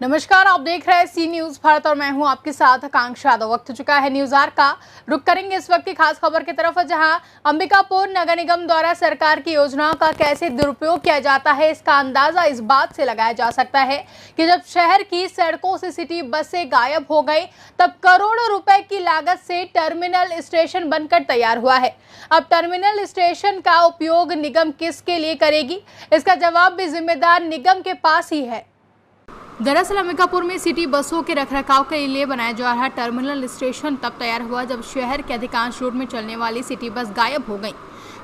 नमस्कार, आप देख रहे हैं सी न्यूज भारत और मैं हूं आपके साथ आकांक्षा यादव। वक्त चुका है न्यूज आर का। रुक करेंगे इस वक्त की खास खबर की तरफ, जहां अंबिकापुर नगर निगम द्वारा सरकार की योजनाओं का कैसे दुरुपयोग किया जाता है, इसका अंदाजा इस बात से लगाया जा सकता है कि जब शहर की सड़कों से सिटी बसें गायब हो गई, तब करोड़ों रुपए की लागत से टर्मिनल स्टेशन बनकर तैयार हुआ है। अब टर्मिनल स्टेशन का उपयोग निगम किसके लिए करेगी, इसका जवाब भी जिम्मेदार निगम के पास ही है। दरअसल अंबिकापुर में सिटी बसों के रखरखाव के लिए बनाया जा रहा टर्मिनल स्टेशन तब तैयार हुआ जब शहर के अधिकांश रूट में चलने वाली सिटी बस गायब हो गई।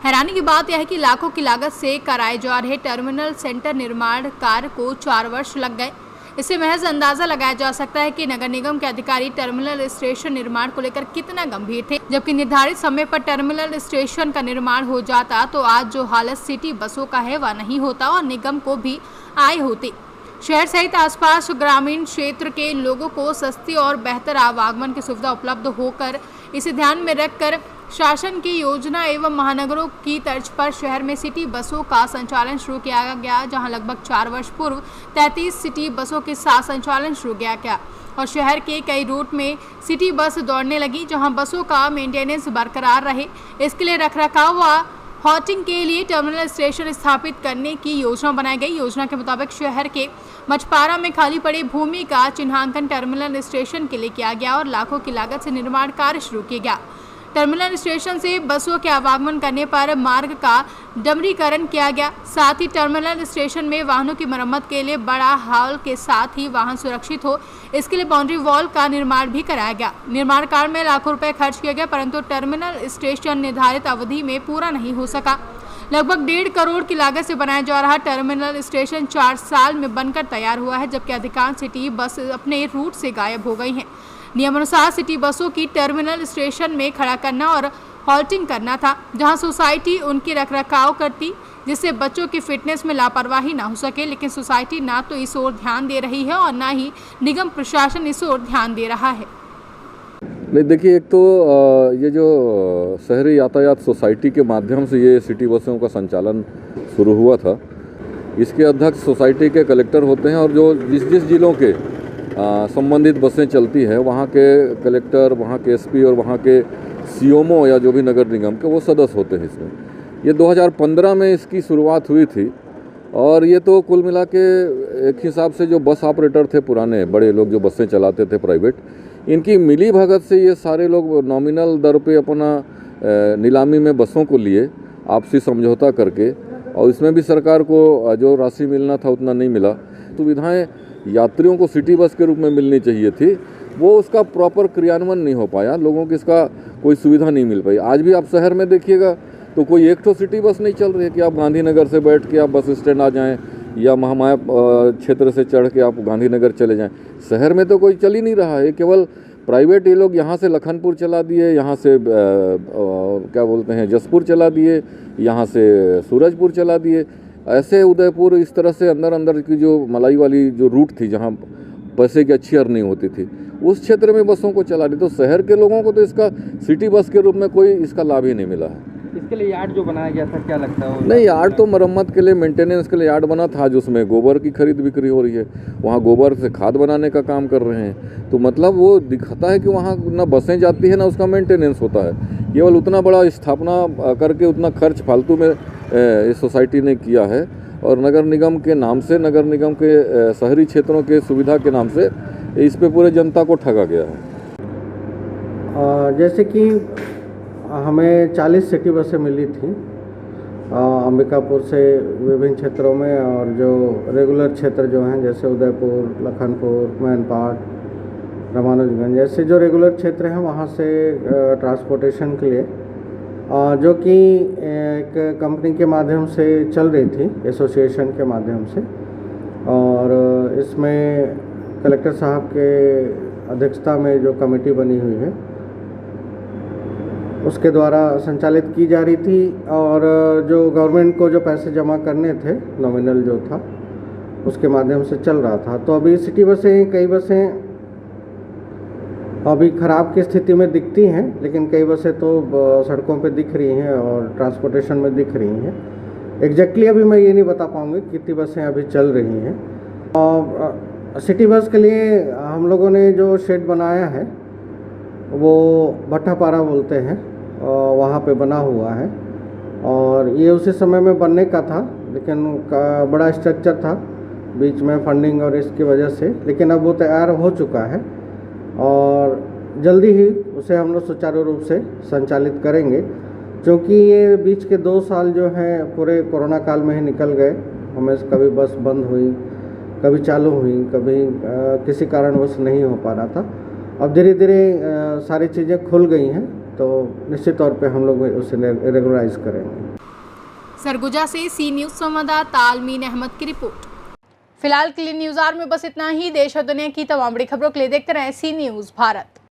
हैरानी की बात यह है कि लाखों की लागत से कराए जा रहे टर्मिनल सेंटर निर्माण कार्य को 4 वर्ष लग गए। इससे महज अंदाजा लगाया जा सकता है कि नगर निगम के अधिकारी टर्मिनल स्टेशन निर्माण को लेकर कितना गंभीर थे। जबकि निर्धारित समय पर टर्मिनल स्टेशन का निर्माण हो जाता तो आज जो हालत सिटी बसों का है वह नहीं होता और निगम को भी आय होती। शहर सहित आसपास ग्रामीण क्षेत्र के लोगों को सस्ती और बेहतर आवागमन की सुविधा उपलब्ध होकर इसे ध्यान में रखकर शासन की योजना एवं महानगरों की तर्ज पर शहर में सिटी बसों का संचालन शुरू किया गया, जहां लगभग 4 वर्ष पूर्व 33 सिटी बसों के साथ संचालन शुरू किया गया और शहर के कई रूट में सिटी बस दौड़ने लगी, जहां बसों का मेंटेनेंस बरकरार रहे। इसके लिए रखरखाव व हॉटिंग के लिए टर्मिनल स्टेशन स्थापित करने की योजना बनाई गई। योजना के मुताबिक शहर के मछपारा में खाली पड़ी भूमि का चिन्हांकन टर्मिनल स्टेशन के लिए किया गया और लाखों की लागत से निर्माण कार्य शुरू किया गया। टर्मिनल स्टेशन से बसों के आवागमन करने पर मार्ग का डमरीकरण किया गया। साथ ही टर्मिनल स्टेशन में वाहनों की मरम्मत के लिए बड़ा हॉल के साथ ही वाहन सुरक्षित हो, इसके लिए बाउंड्री वॉल का निर्माण भी कराया गया। निर्माण कार्य में लाखों रुपए खर्च किया गया, परंतु टर्मिनल स्टेशन निर्धारित अवधि में पूरा नहीं हो सका। लगभग 1.5 करोड़ की लागत से बनाया जा रहा टर्मिनल स्टेशन 4 साल में बनकर तैयार हुआ है, जबकि अधिकांश सिटी बस अपने रूट से गायब हो गई हैं। नियमानुसार सिटी बसों की टर्मिनल स्टेशन में खड़ा करना और हॉल्टिंग करना था, जहां सोसाइटी उनकी रखरखाव करती, जिससे बच्चों की फिटनेस में लापरवाही ना हो सके। लेकिन सोसाइटी ना तो इस ओर ध्यान दे रही है और ना ही निगम प्रशासन इस ओर ध्यान दे रहा है। नहीं, देखिए, एक तो ये जो शहरी यातायात सोसाइटी के माध्यम से ये सिटी बसों का संचालन शुरू हुआ था, इसके अध्यक्ष सोसाइटी के कलेक्टर होते हैं और जो जिस जिलों के संबंधित बसें चलती है वहाँ के कलेक्टर, वहाँ के एसपी और वहाँ के सीएमओ या जो भी नगर निगम के वो सदस्य होते हैं। इसमें ये 2015 में इसकी शुरुआत हुई थी और ये तो कुल मिला के एक हिसाब से जो बस ऑपरेटर थे, पुराने बड़े लोग जो बसें चलाते थे प्राइवेट, इनकी मिली भगत से ये सारे लोग नॉमिनल दर पे अपना नीलामी में बसों को लिए, आपसी समझौता करके, और इसमें भी सरकार को जो राशि मिलना था उतना नहीं मिला। सुविधाएं यात्रियों को सिटी बस के रूप में मिलनी चाहिए थी, वो उसका प्रॉपर क्रियान्वयन नहीं हो पाया, लोगों को इसका कोई सुविधा नहीं मिल पाई। आज भी आप शहर में देखिएगा तो कोई एक तो सिटी बस नहीं चल रही है कि आप गांधीनगर से बैठ के आप बस स्टैंड आ जाएं या महामाया क्षेत्र से चढ़ के आप गांधीनगर चले जाएं। शहर में तो कोई चल ही नहीं रहा है, केवल प्राइवेट ये लोग यहाँ से लखनपुर चला दिए, यहाँ से क्या बोलते हैं जसपुर चला दिए, यहाँ से सूरजपुर चला दिए, ऐसे उदयपुर, इस तरह से अंदर की जो मलाई वाली जो रूट थी जहाँ पैसे की अच्छी अर्निंग होती थी उस क्षेत्र में बसों को चला दी। तो शहर के लोगों को तो इसका सिटी बस के रूप में कोई इसका लाभ ही नहीं मिला है। इसके लिए यार्ड जो बनाया गया था, क्या लगता है? नहीं, यार्ड तो मरम्मत के लिए, मेंटेनेंस के लिए यार्ड बना था, जो उसमें गोबर की खरीद बिक्री हो रही है, वहाँ गोबर से खाद बनाने का काम कर रहे हैं। तो मतलब वो दिखाता है कि वहाँ ना बसें जाती है ना उसका मेंटेनेंस होता है। केवल उतना बड़ा स्थापना करके उतना खर्च फालतू में इस सोसाइटी ने किया है और नगर निगम के नाम से, नगर निगम के शहरी क्षेत्रों के सुविधा के नाम से इस पे पूरे जनता को ठगा गया है। जैसे कि हमें 40 सिटी बसें मिली थी अंबिकापुर से विभिन्न क्षेत्रों में, और जो रेगुलर क्षेत्र जो हैं जैसे उदयपुर, लखनपुर, मैनपाट, रामानुजगंज, जैसे जो रेगुलर क्षेत्र हैं वहाँ से ट्रांसपोर्टेशन के लिए जो कि एक कंपनी के माध्यम से चल रही थी, एसोसिएशन के माध्यम से, और इसमें कलेक्टर साहब के अध्यक्षता में जो कमेटी बनी हुई है उसके द्वारा संचालित की जा रही थी। और जो गवर्नमेंट को जो पैसे जमा करने थे, नॉमिनल जो था, उसके माध्यम से चल रहा था। तो अभी सिटी बसें, कई बसें अभी ख़राब की स्थिति में दिखती हैं, लेकिन कई बसें तो सड़कों पे दिख रही हैं और ट्रांसपोर्टेशन में दिख रही हैं। एग्जैक्टली अभी मैं ये नहीं बता पाऊँगी कितनी बसें अभी चल रही हैं। और सिटी बस के लिए हम लोगों ने जो शेड बनाया है वो भट्टापारा बोलते हैं, वहाँ पे बना हुआ है और ये उसी समय में बनने का था, लेकिन बड़ा स्ट्रक्चर था, बीच में फंडिंग और इसकी वजह से, लेकिन अब वो तैयार हो चुका है और जल्दी ही उसे हम लोग सुचारू रूप से संचालित करेंगे, क्योंकि ये बीच के 2 साल जो हैं पूरे कोरोना काल में ही निकल गए। हमें कभी बस बंद हुई, कभी चालू हुई, कभी किसी कारणवश नहीं हो पा रहा था। अब धीरे धीरे सारी चीज़ें खुल गई हैं, तो निश्चित तौर पे हम लोग उसे रेगुलराइज करेंगे। सरगुजा से सी न्यूज संवाददाता तालमीन अहमद की रिपोर्ट। फिलहाल के लिए न्यूज़ आर में बस इतना ही। देश और दुनिया की तमाम बड़ी खबरों के लिए देखते रहें सी न्यूज़ भारत।